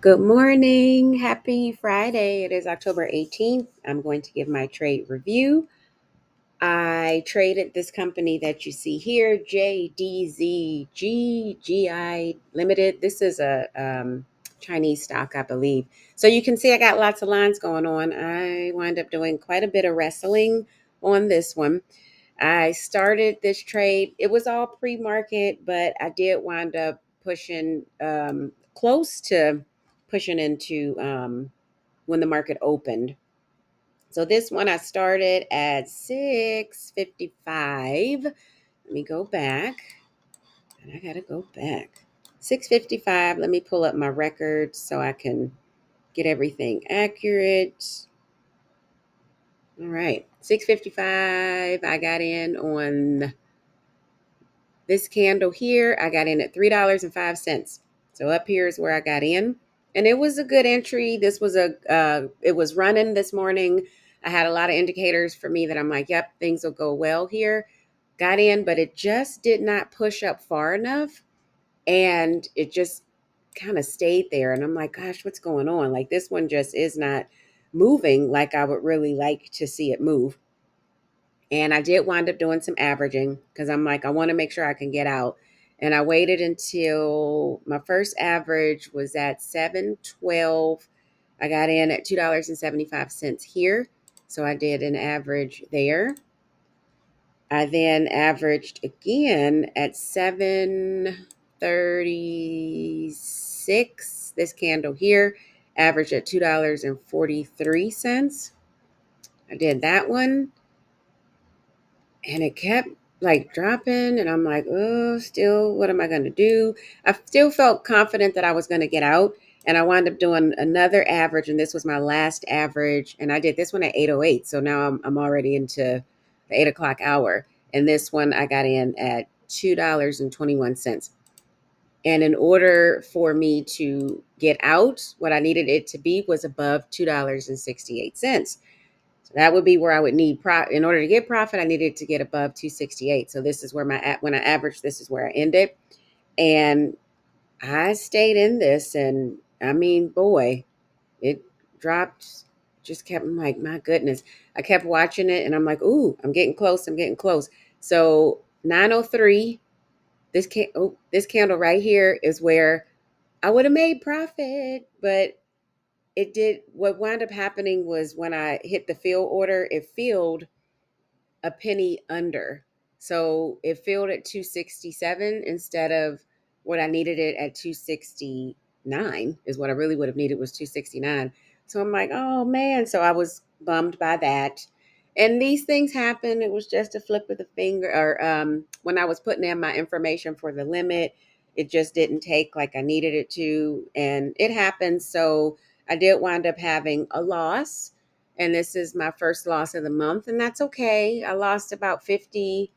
Good morning. Happy Friday. It is October 18th. I'm going to give my trade review. I traded this company that you see here, JDZGGI Limited. This is a Chinese stock, I believe. So you can see I got lots of lines going on. I wound up doing quite a bit of wrestling on this one. I started this trade. It was all pre-market, but I did wind up pushing close to pushing into when the market opened. So this one I started at 6:55. Let me go back. And I got to go back. 6:55. Let me pull up my records so I can get everything accurate. All right. 6:55. I got in on this candle here. I got in at $3.05. So up here is where I got in. And it was a good entry. This was it was running this morning. I had a lot of indicators for me that I'm like, yep, things will go well here. Got in, but it just did not push up far enough. And it just kind of stayed there. And I'm like, gosh, what's going on? Like this one just is not moving like I would really like to see it move. And I did wind up doing some averaging because I'm like, I want to make sure I can get out. And I waited until my first average was at 712. I got in at $2.75 here. So I did an average there. I then averaged again at 736. This candle here averaged at $2.43. I did that one. And it kept like dropping, and I'm like, oh, still, what am I going to do? I still felt confident that I was going to get out, and I wound up doing another average, and this was my last average, and I did this one at 8:08. So now I'm already into the 8 o'clock hour, and this one I got in at $2.21. And in order for me to get out, what I needed it to be was above $2.68. So that would be where I would need in order to get profit. I needed to get above 268. So this is where when I average, this is where I ended. And I stayed in this, and I mean, boy, it dropped. Just kept, I'm like, my goodness. I kept watching it, and I'm like, ooh, I'm getting close. I'm getting close. So 9:03. This candle right here is where I would have made profit, but it did. What wound up happening was when I hit the fill order, it filled a penny under. So it filled at 267 instead of what I needed it at 269 is what I really would have needed was 269. So I'm like, oh man. So I was bummed by that. And these things happen. It was just a flip of the finger. Or when I was putting in my information for the limit, it just didn't take like I needed it to. And it happens. So I did wind up having a loss, and this is my first loss of the month, and that's okay. I lost about 50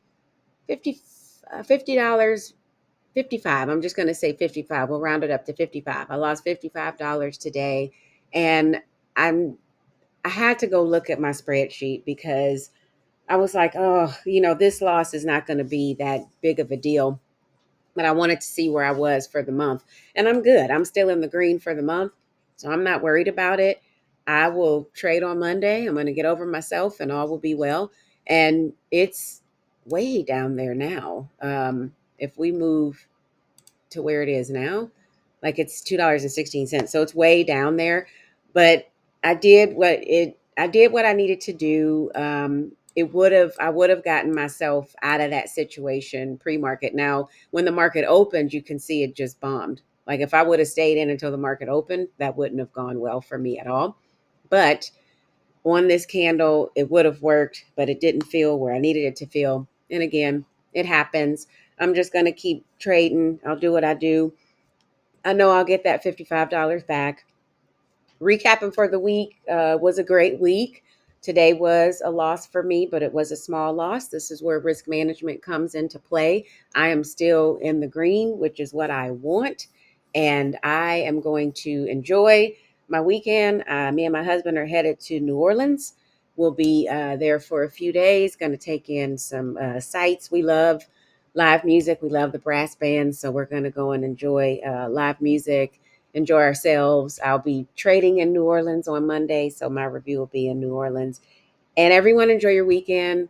$50, 55. I'm just going to say 55. We'll round it up to 55. I lost $55 today, and I'm I had to go look at my spreadsheet because I was like, oh, this loss is not going to be that big of a deal, but I wanted to see where I was for the month. And I'm good. I'm still in the green for the month. So I'm not worried about it. I will trade on Monday. I'm going to get over myself and all will be well. And it's way down there now. If we move to where it is now, like it's $2.16. So it's way down there. But I did what I needed to do. I would have gotten myself out of that situation pre-market. Now, when the market opened, you can see it just bombed. Like if I would have stayed in until the market opened, that wouldn't have gone well for me at all. But on this candle, it would have worked, but it didn't feel where I needed it to feel. And again, it happens. I'm just going to keep trading. I'll do what I do. I know I'll get that $55 back. Recapping for the week was a great week. Today was a loss for me, but it was a small loss. This is where risk management comes into play. I am still in the green, which is what I want. And I am going to enjoy my weekend. Me and my husband are headed to New Orleans. We'll be there for a few days, going to take in some sights. We love live music. We love the brass band. So we're going to go and enjoy live music enjoy ourselves. I'll be trading in New Orleans on Monday, so my review will be in New Orleans. And everyone enjoy your weekend.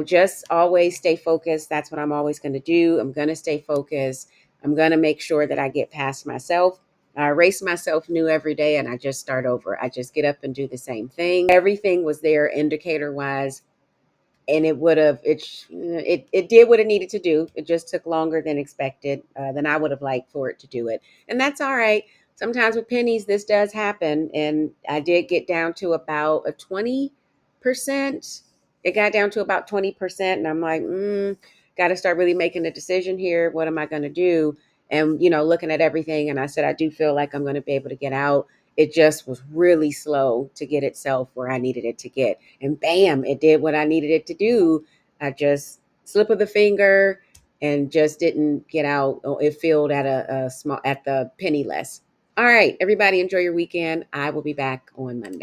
Just always stay focused. That's what I'm always going to do. I'm going to stay focused. I'm going to make sure that I get past myself. I erase myself new every day and I just start over. I just get up and do the same thing. Everything was there indicator wise, and it did what it needed to do. It just took longer than expected, than I would have liked for it to do it, and that's all right. Sometimes with pennies this does happen, and I did get down to about a 20%. It got down to about 20%, and I'm like, got to start really making a decision here. What am I going to do? And looking at everything, and I said I do feel like I'm going to be able to get out. It just was really slow to get itself where I needed it to get. And bam, it did what I needed it to do. I just slip of the finger and just didn't get out. It filled at a small at the penny less. All right, everybody enjoy your weekend. I will be back on Monday.